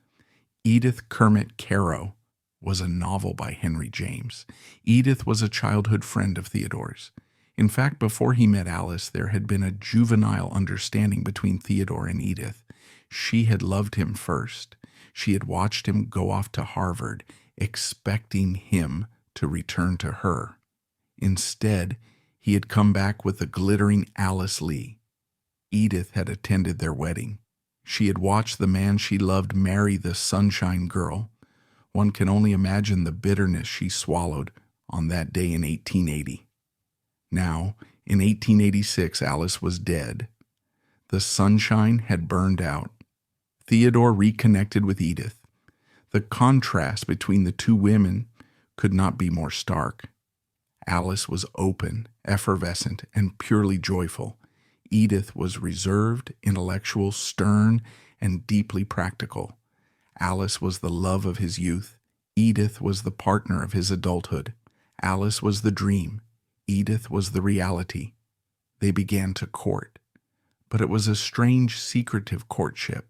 Edith Kermit Caro was a novel by Henry James. Edith was a childhood friend of Theodore's. In fact, before he met Alice, there had been a juvenile understanding between Theodore and Edith. She had loved him first. She had watched him go off to Harvard, expecting him to return to her. Instead, he had come back with the glittering Alice Lee. Edith had attended their wedding. She had watched the man she loved marry the sunshine girl. One can only imagine the bitterness she swallowed on that day in 1880. Now, in 1886, Alice was dead. The sunshine had burned out. Theodore reconnected with Edith. The contrast between the two women could not be more stark. Alice was open, effervescent, and purely joyful. Edith was reserved, intellectual, stern, and deeply practical. Alice was the love of his youth. Edith was the partner of his adulthood. Alice was the dream. Edith was the reality. They began to court. But it was a strange, secretive courtship.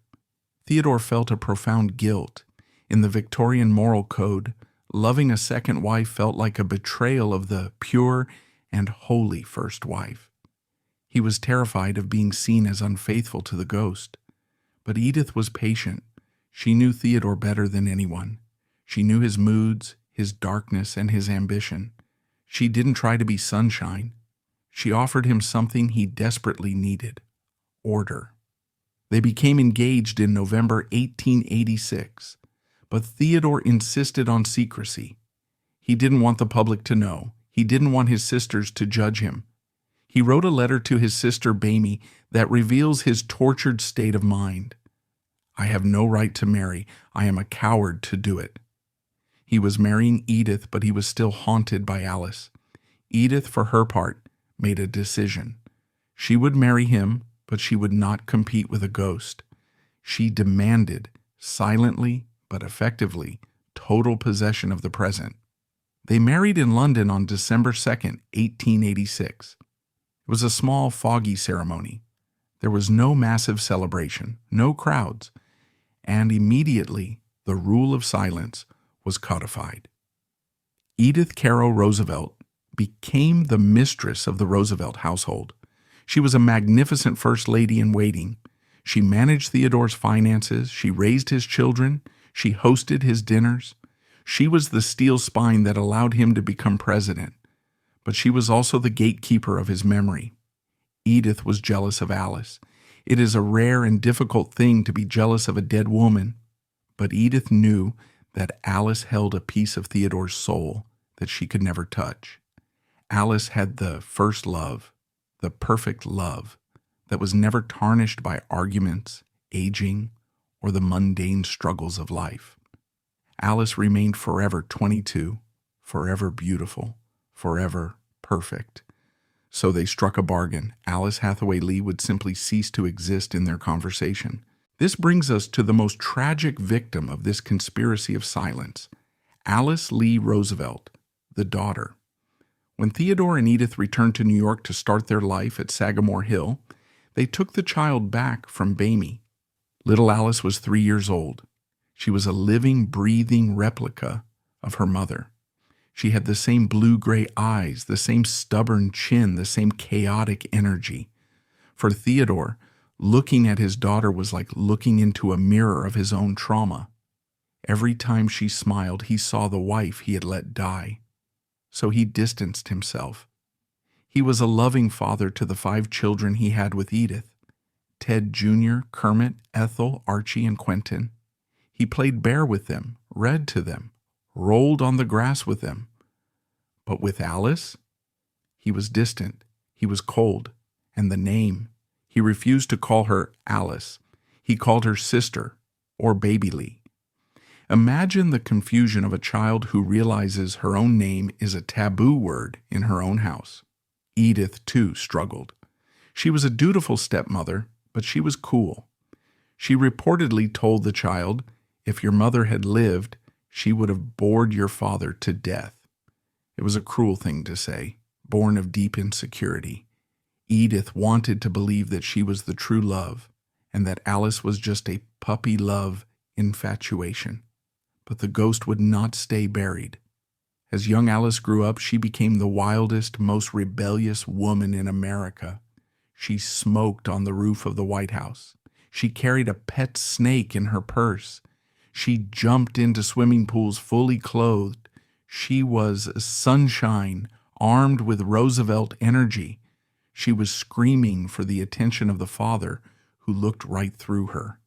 Theodore felt a profound guilt. In the Victorian moral code, loving a second wife felt like a betrayal of the pure and holy first wife. He was terrified of being seen as unfaithful to the ghost. But Edith was patient. She knew Theodore better than anyone. She knew his moods, his darkness, and his ambition. She didn't try to be sunshine. She offered him something he desperately needed: order. They became engaged in November 1886, but Theodore insisted on secrecy. He didn't want the public to know. He didn't want his sisters to judge him. He wrote a letter to his sister Bamie that reveals his tortured state of mind. "I have no right to marry. I am a coward to do it." He was marrying Edith, but he was still haunted by Alice. Edith, for her part, made a decision. She would marry him, but she would not compete with a ghost. She demanded, silently but effectively, total possession of the present. They married in London on December 2nd, 1886. It was a small, foggy ceremony. There was no massive celebration, no crowds, and immediately the rule of silence was codified. Edith Caro Roosevelt became the mistress of the Roosevelt household. She was a magnificent first lady in waiting. She managed Theodore's finances. She raised his children. She hosted his dinners. She was the steel spine that allowed him to become president. But she was also the gatekeeper of his memory. Edith was jealous of Alice. It is a rare and difficult thing to be jealous of a dead woman, but Edith knew that Alice held a piece of Theodore's soul that she could never touch. Alice had the first love, the perfect love that was never tarnished by arguments, aging, or the mundane struggles of life. Alice remained forever 22, forever beautiful, forever perfect. So they struck a bargain. Alice Hathaway Lee would simply cease to exist in their conversation. This brings us to the most tragic victim of this conspiracy of silence, Alice Lee Roosevelt, the daughter. When Theodore and Edith returned to New York to start their life at Sagamore Hill, they took the child back from Bamie. Little Alice was 3 years old. She was a living, breathing replica of her mother. She had the same blue-gray eyes, the same stubborn chin, the same chaotic energy. For Theodore, looking at his daughter was like looking into a mirror of his own trauma. Every time she smiled, he saw the wife he had let die. So he distanced himself. He was a loving father to the 5 children he had with Edith: Ted Jr., Kermit, Ethel, Archie, and Quentin. He played bear with them, read to them, rolled on the grass with them. But with Alice, he was distant, he was cold, and the name, he refused to call her Alice. He called her sister or Baby Lee. Imagine the confusion of a child who realizes her own name is a taboo word in her own house. Edith, too, struggled. She was a dutiful stepmother, but she was cool. She reportedly told the child, if your mother had lived, she would have bored your father to death. It was a cruel thing to say, born of deep insecurity. Edith wanted to believe that she was the true love and that Alice was just a puppy love infatuation. But the ghost would not stay buried. As young Alice grew up, she became the wildest, most rebellious woman in America. She smoked on the roof of the White House. She carried a pet snake in her purse. She jumped into swimming pools fully clothed. She was sunshine, armed with Roosevelt energy. She was screaming for the attention of the father who looked right through her.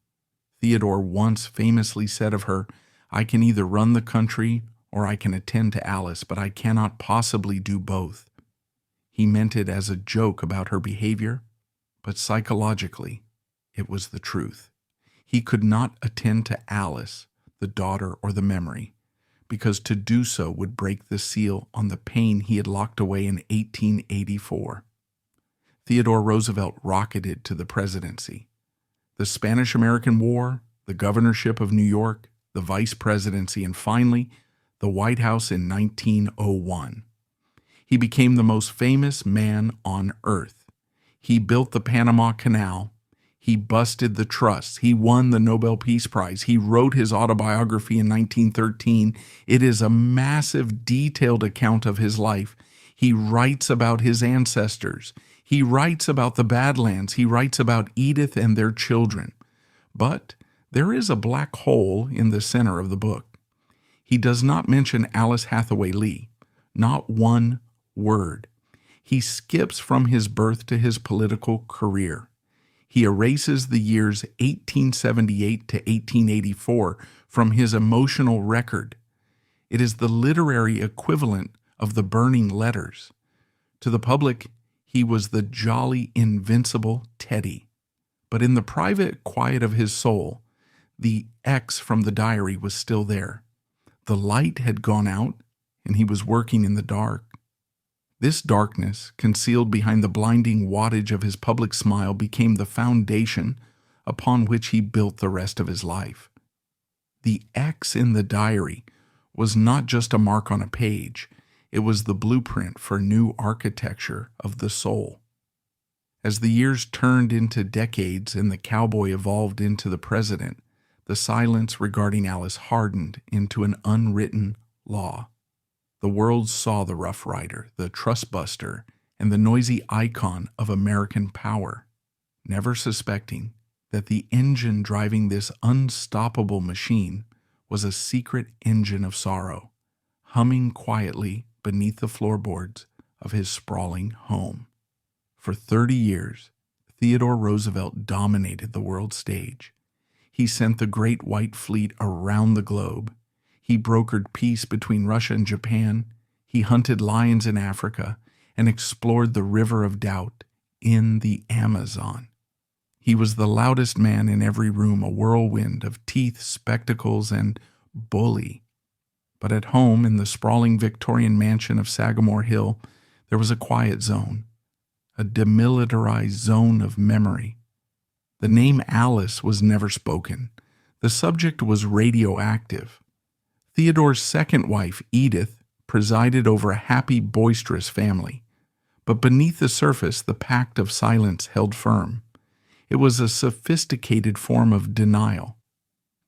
Theodore once famously said of her, "I can either run the country or I can attend to Alice, but I cannot possibly do both." He meant it as a joke about her behavior, but psychologically, it was the truth. He could not attend to Alice, the daughter or the memory, because to do so would break the seal on the pain he had locked away in 1884. Theodore Roosevelt rocketed to the presidency. The Spanish-American War, the governorship of New York, the vice presidency, and finally, the White House in 1901. He became the most famous man on earth. He built the Panama Canal. He busted the trusts. He won the Nobel Peace Prize. He wrote his autobiography in 1913. It is a massive, detailed account of his life. He writes about his ancestors. He writes about the Badlands. He writes about Edith and their children. But there is a black hole in the center of the book. He does not mention Alice Hathaway Lee, not one word. He skips from his birth to his political career. He erases the years 1878 to 1884 from his emotional record. It is the literary equivalent of the burning letters. To the public, he was the jolly, invincible Teddy. But in the private quiet of his soul, the X from the diary was still there. The light had gone out, and he was working in the dark. This darkness, concealed behind the blinding wattage of his public smile, became the foundation upon which he built the rest of his life. The X in the diary was not just a mark on a page. It was the blueprint for new architecture of the soul. As the years turned into decades and the cowboy evolved into the president, the silence regarding Alice hardened into an unwritten law. The world saw the Rough Rider, the trustbuster, and the noisy icon of American power, never suspecting that the engine driving this unstoppable machine was a secret engine of sorrow, humming quietly beneath the floorboards of his sprawling home. For 30 years, Theodore Roosevelt dominated the world stage. He sent the Great White Fleet around the globe. He brokered peace between Russia and Japan. He hunted lions in Africa and explored the river of doubt in the Amazon. He was the loudest man in every room, a whirlwind of teeth, spectacles, and bully. But at home in the sprawling Victorian mansion of Sagamore Hill, there was a quiet zone, a demilitarized zone of memory. The name Alice was never spoken. The subject was radioactive. Theodore's second wife, Edith, presided over a happy, boisterous family. But beneath the surface, the pact of silence held firm. It was a sophisticated form of denial.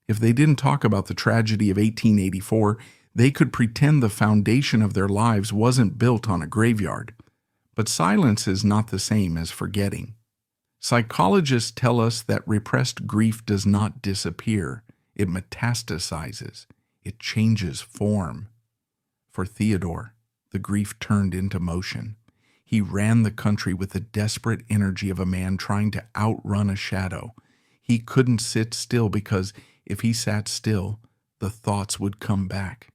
If they didn't talk about the tragedy of 1884, they could pretend the foundation of their lives wasn't built on a graveyard. But silence is not the same as forgetting. Psychologists tell us that repressed grief does not disappear. It metastasizes. It changes form. For Theodore, the grief turned into motion. He ran the country with the desperate energy of a man trying to outrun a shadow. He couldn't sit still because if he sat still, the thoughts would come back.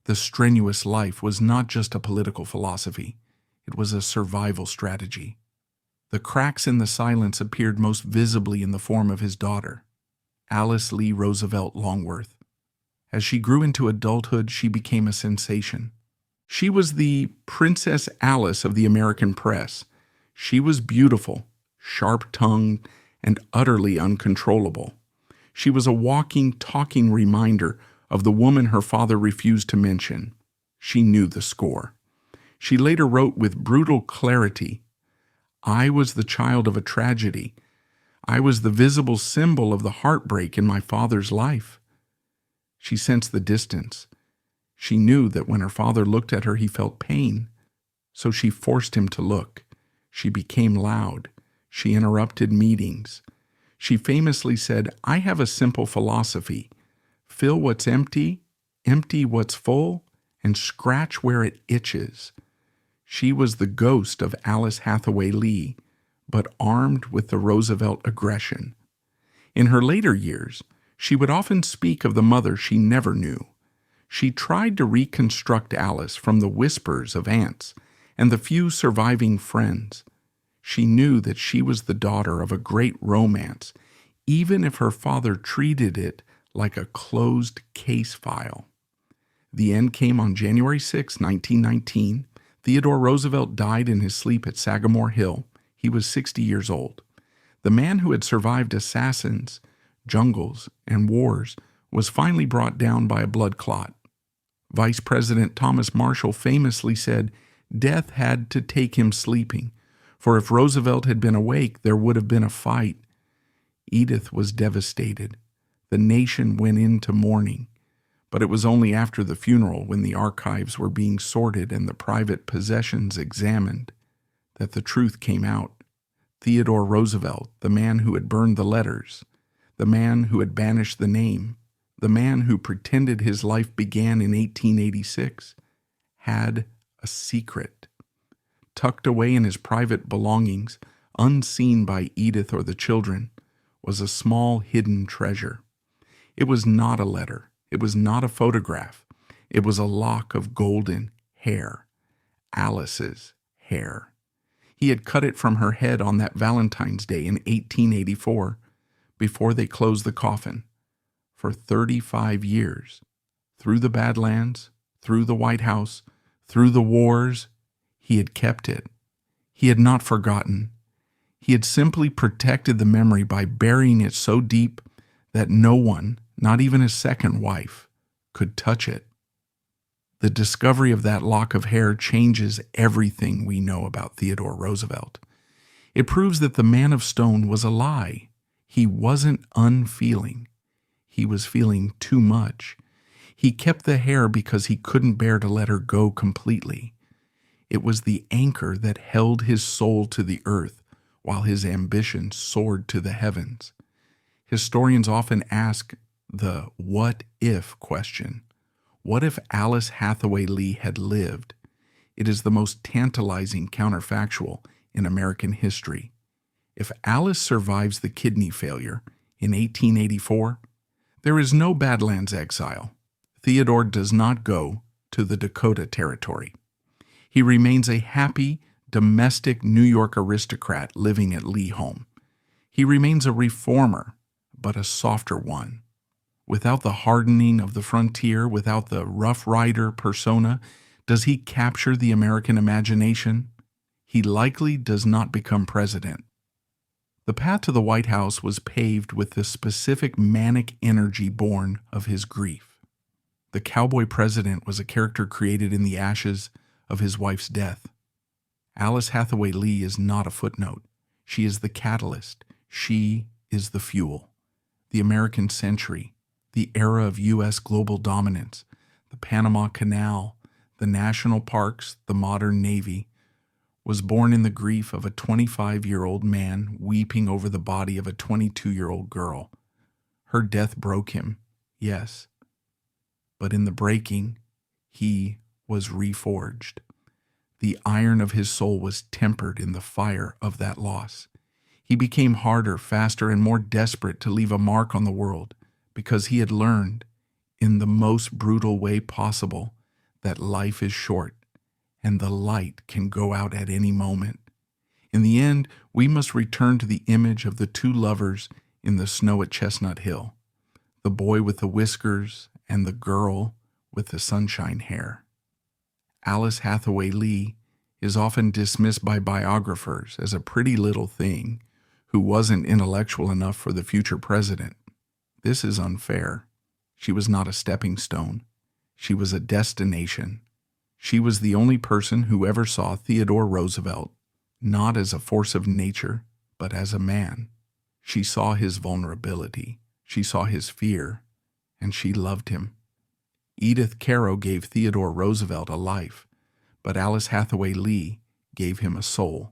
The strenuous life was not just a political philosophy. It was a survival strategy. The cracks in the silence appeared most visibly in the form of his daughter, Alice Lee Roosevelt Longworth. As she grew into adulthood, she became a sensation. She was the Princess Alice of the American press. She was beautiful, sharp-tongued, and utterly uncontrollable. She was a walking, talking reminder of the woman her father refused to mention. She knew the score. She later wrote with brutal clarity, "I was the child of a tragedy. I was the visible symbol of the heartbreak in my father's life." She sensed the distance. She knew that when her father looked at her, he felt pain. So she forced him to look. She became loud. She interrupted meetings. She famously said, "I have a simple philosophy. Fill what's empty, empty what's full, and scratch where it itches." She was the ghost of Alice Hathaway Lee, but armed with the Roosevelt aggression. In her later years, she would often speak of the mother she never knew. She tried to reconstruct Alice from the whispers of aunts and the few surviving friends. She knew that she was the daughter of a great romance, even if her father treated it like a closed case file. The end came on January 6, 1919. Theodore Roosevelt died in his sleep at Sagamore Hill. He was 60 years old. The man who had survived assassins, jungles, and wars was finally brought down by a blood clot. Vice President Thomas Marshall famously said, "Death had to take him sleeping, for if Roosevelt had been awake, there would have been a fight." Edith was devastated. The nation went into mourning. But it was only after the funeral, when the archives were being sorted and the private possessions examined, that the truth came out. Theodore Roosevelt, the man who had burned the letters, the man who had banished the name, the man who pretended his life began in 1886, had a secret. Tucked away in his private belongings, unseen by Edith or the children, was a small hidden treasure. It was not a letter. It was not a photograph. It was a lock of golden hair. Alice's hair. He had cut it from her head on that Valentine's Day in 1884, before they closed the coffin. For 35 years, through the Badlands, through the White House, through the wars, he had kept it. He had not forgotten. He had simply protected the memory by burying it so deep that no one, not even his second wife, could touch it. The discovery of that lock of hair changes everything we know about Theodore Roosevelt. It proves that the man of stone was a lie. He wasn't unfeeling. He was feeling too much. He kept the hair because he couldn't bear to let her go completely. It was the anchor that held his soul to the earth while his ambition soared to the heavens. Historians often ask the "what if" question. What if Alice Hathaway Lee had lived? It is the most tantalizing counterfactual in American history. If Alice survives the kidney failure in 1884, there is no Badlands exile. Theodore does not go to the Dakota Territory. He remains a happy, domestic New York aristocrat living at Lee home. He remains a reformer, but a softer one. Without the hardening of the frontier, without the Rough Rider persona, does he capture the American imagination? He likely does not become president. The path to the White House was paved with the specific manic energy born of his grief. The cowboy president was a character created in the ashes of his wife's death. Alice Hathaway Lee is not a footnote. She is the catalyst. She is the fuel. The American century, the era of U.S. global dominance, the Panama Canal, the national parks, the modern Navy, was born in the grief of a 25-year-old man weeping over the body of a 22-year-old girl. Her death broke him, yes, but in the breaking, he was reforged. The iron of his soul was tempered in the fire of that loss. He became harder, faster, and more desperate to leave a mark on the world because he had learned, in the most brutal way possible, that life is short and the light can go out at any moment. In the end, we must return to the image of the two lovers in the snow at Chestnut Hill, the boy with the whiskers and the girl with the sunshine hair. Alice Hathaway Lee is often dismissed by biographers as a pretty little thing who wasn't intellectual enough for the future president. This is unfair. She was not a stepping stone. She was a destination. She was the only person who ever saw Theodore Roosevelt not as a force of nature, but as a man. She saw his vulnerability, she saw his fear, and she loved him. Edith Caro gave Theodore Roosevelt a life, but Alice Hathaway Lee gave him a soul.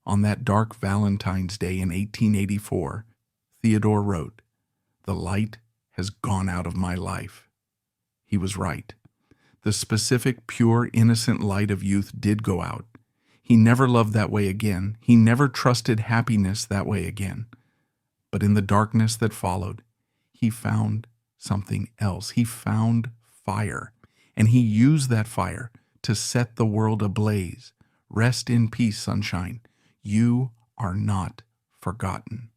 On that dark Valentine's Day in 1884, Theodore wrote, "The light has gone out of my life." He was right. The specific, pure, innocent light of youth did go out. He never loved that way again. He never trusted happiness that way again. But in the darkness that followed, he found something else. He found fire, and he used that fire to set the world ablaze. Rest in peace, sunshine. You are not forgotten.